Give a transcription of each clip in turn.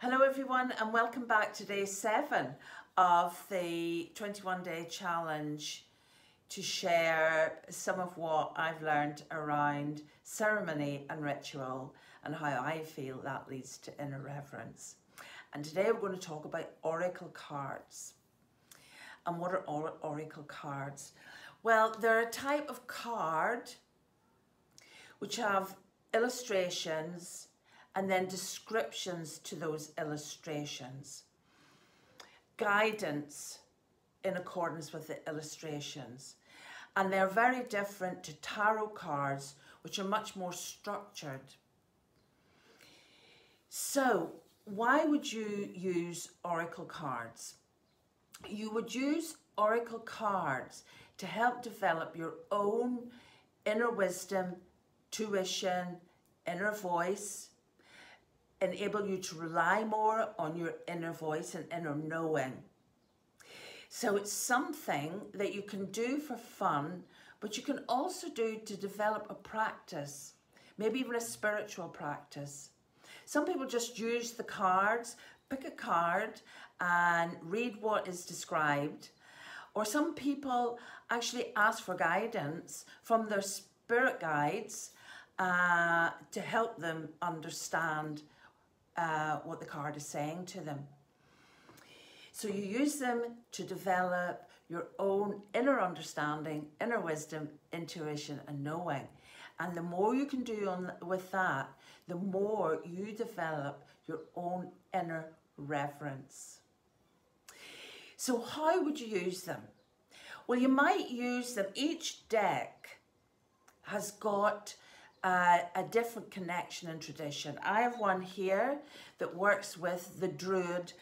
Hello everyone and welcome back to day 7 of the 21-day challenge to share some of what I've learned around ceremony and ritual and how I feel that leads to inner reverence. And today we're going to talk about oracle cards. And what are oracle cards? Well, they're a type of card which have illustrations and then descriptions to those illustrations. Guidance in accordance with the illustrations. And they're very different to tarot cards, which are much more structured. So, why would you use oracle cards? You would use oracle cards to help develop your own inner wisdom, tuition, inner voice, enable you to rely more on your inner voice and inner knowing. So it's something that you can do for fun, but you can also do to develop a practice, maybe even a spiritual practice. Some people just use the cards, pick a card and read what is described. Or some people actually ask for guidance from their spirit guides to help them understand what the card is saying to them. So you use them to develop your own inner understanding, inner wisdom, intuition and knowing. And the more you can do with that, the more you develop your own inner reverence. So how would you use them? Well, you might use them. Each deck has got a different connection and tradition. I have one here that works with the Druid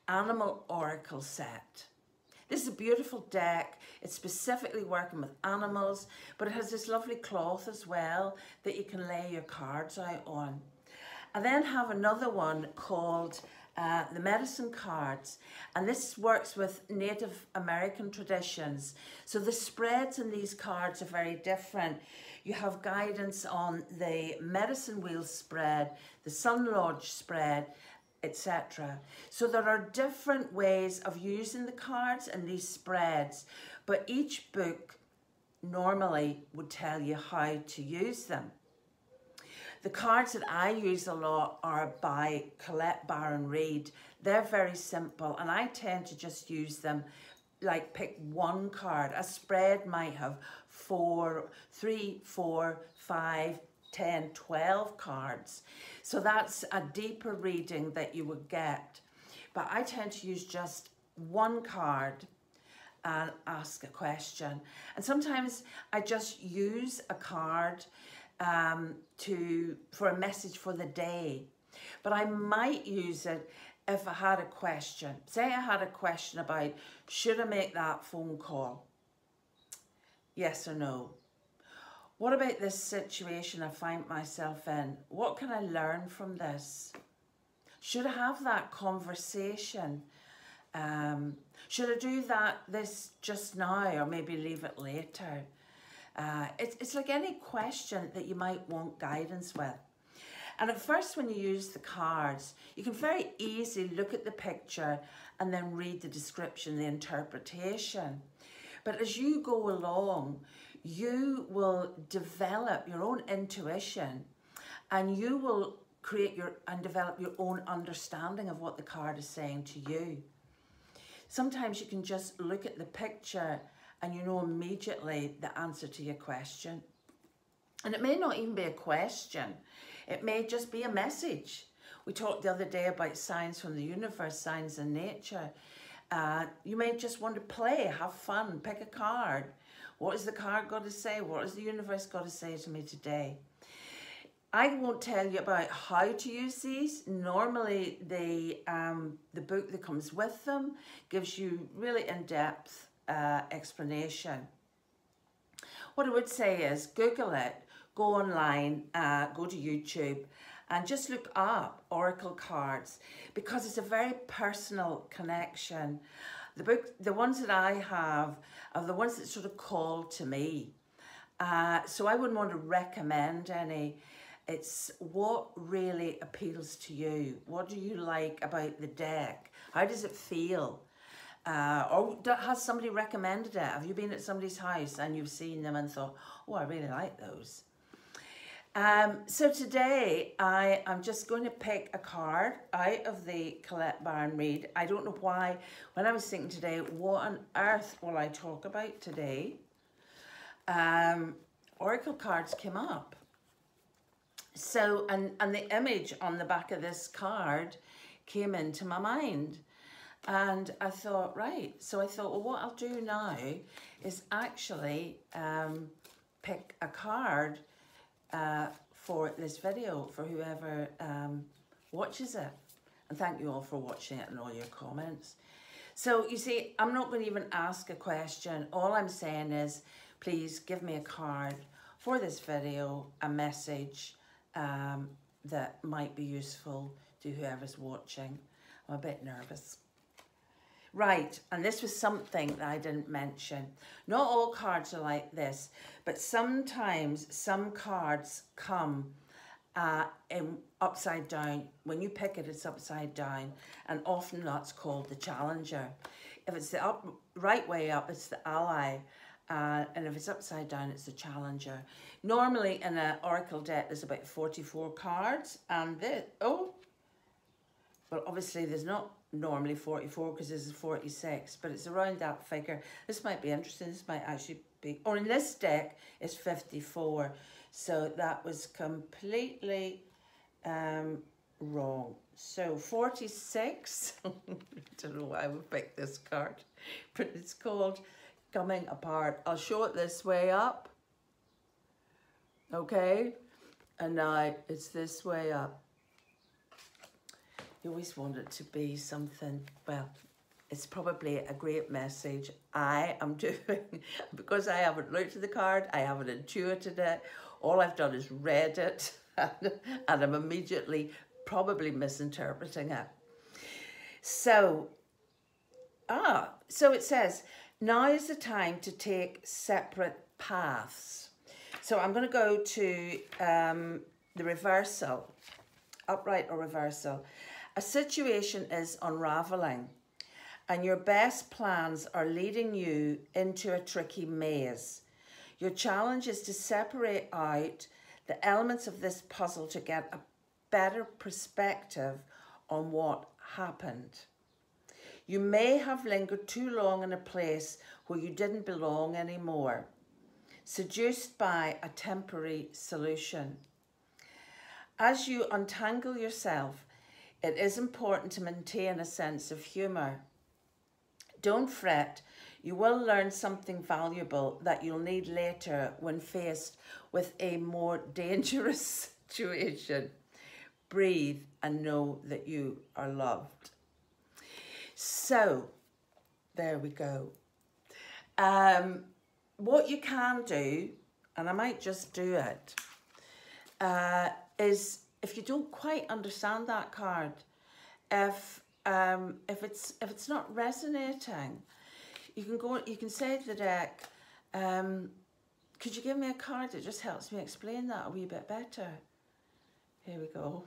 Animal Oracle set. This is a beautiful deck. It's specifically working with animals, but it has this lovely cloth as well that you can lay your cards out on. I then have another one called the medicine cards, and this works with Native American traditions. So the spreads in these cards are very different. You have guidance on the medicine wheel spread, the Sun Lodge spread, etc. So there are different ways of using the cards and these spreads, but each book normally would tell you how to use them. The cards that I use a lot are by Colette Baron-Reid. They're very simple and I tend to just use them, like pick one card. A spread might have 3, 4, 5, 10, 12 cards. So that's a deeper reading that you would get. But I tend to use just one card and ask a question. And sometimes I just use a card for a message for the day. But I might use it if I had a question. Say I had a question about, should I make that phone call? Yes or no? What about this situation I find myself in? What can I learn from this? Should I have that conversation? Should I do this just now or maybe leave it later? It's like any question that you might want guidance with. And at first when you use the cards, you can very easily look at the picture and then read the description, the interpretation. But as you go along, you will develop your own intuition and you will create and develop your own understanding of what the card is saying to you. Sometimes you can just look at the picture and you know immediately the answer to your question. And it may not even be a question. It may just be a message. We talked the other day about signs from the universe, signs in nature. You may just want to play, have fun, pick a card. What is the card got to say? What has the universe got to say to me today? I won't tell you about how to use these. Normally, the book that comes with them gives you really in-depth explanation. What I would say is Google it, go online, go to YouTube, and just look up oracle cards because it's a very personal connection. The ones that I have are the ones that sort of call to me. So I wouldn't want to recommend any. It's what really appeals to you. What do you like about the deck? How does it feel? Has somebody recommended it? Have you been at somebody's house and you've seen them and thought, oh, I really like those? So today I'm just going to pick a card out of the Colette Baron Reid. I don't know why, when I was thinking today, what on earth will I talk about today? Oracle cards came up. So, and the image on the back of this card came into my mind. And I thought, right, so I thought, well, what I'll do now is actually pick a card for this video for whoever watches it. And thank you all for watching it and all your comments. So you see, I'm not going to even ask a question. All I'm saying is, please give me a card for this video, a message that might be useful to whoever's watching. I'm a bit nervous. Right, and this was something that I didn't mention. Not all cards are like this, but sometimes some cards come in upside down. When you pick it, it's upside down, and often that's called the challenger. If it's the right way up, it's the ally, and if it's upside down, it's the challenger. Normally in an oracle deck, there's about 44 cards, and well, obviously there's not normally 44 because this is 46, but it's around that figure. This might be interesting. This might actually be, or in this deck it's 54, so that was completely wrong. So 46, I don't know why I would pick this card, but it's called Coming Apart. I'll show it this way up, okay, and now it's this way up. You always want it to be something, well, it's probably a great message I am doing, because I haven't looked at the card, I haven't intuited it, all I've done is read it, and I'm immediately probably misinterpreting it. So, so it says, now is the time to take separate paths. So I'm going to go to the reversal, upright or reversal. A situation is unraveling, and your best plans are leading you into a tricky maze. Your challenge is to separate out the elements of this puzzle to get a better perspective on what happened. You may have lingered too long in a place where you didn't belong anymore, seduced by a temporary solution. As you untangle yourself, it is important to maintain a sense of humour. Don't fret, you will learn something valuable that you'll need later when faced with a more dangerous situation. Breathe and know that you are loved. So, there we go. What you can do, and I might just do it, is if you don't quite understand that card, if it's not resonating, you can say to the deck, could you give me a card that just helps me explain that a wee bit better? Here we go.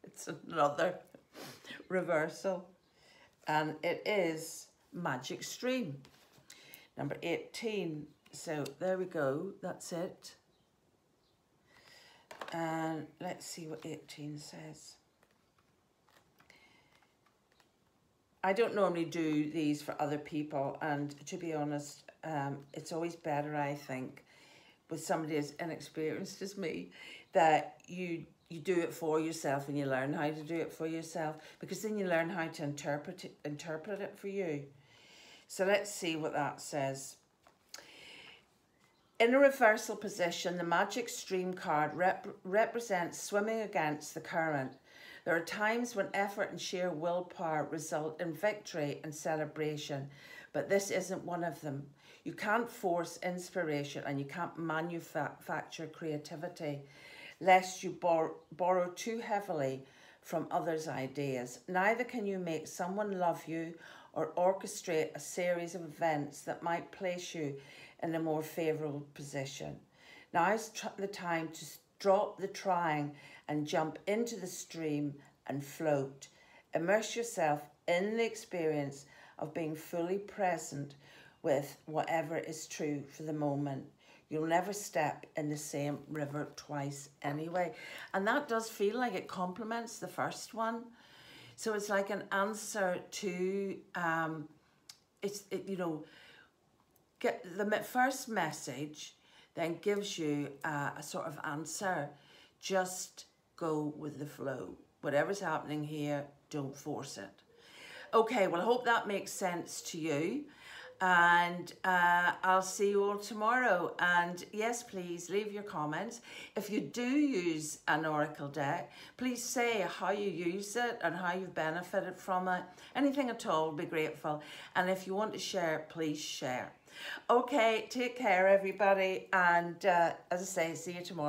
It's another reversal, and it is Magic Stream, number 18. So there we go, that's it. And let's see what 18 says. I don't normally do these for other people, and to be honest, it's always better, I think, with somebody as inexperienced as me, that you do it for yourself and you learn how to do it for yourself, because then you learn how to interpret it for you. So let's see what that says. In a reversal position, the Magic Stream card represents swimming against the current. There are times when effort and sheer willpower result in victory and celebration, but this isn't one of them. You can't force inspiration and you can't manufacture creativity, lest you borrow too heavily from others' ideas. Neither can you make someone love you or orchestrate a series of events that might place you in a more favourable position. Now is the time Drop the trying and jump into the stream and float. Immerse yourself in the experience of being fully present with whatever is true for the moment. You'll never step in the same river twice anyway. And that does feel like it complements the first one. So it's like an answer to, get the first message then gives you a sort of answer. Just go with the flow. Whatever's happening here, don't force it. Okay, well, I hope that makes sense to you. And I'll see you all tomorrow. And yes, please leave your comments. If you do use an oracle deck, please say how you use it and how you've benefited from it. Anything at all would be grateful. And if you want to share, please share. Okay, take care, everybody. And as I say, see you tomorrow.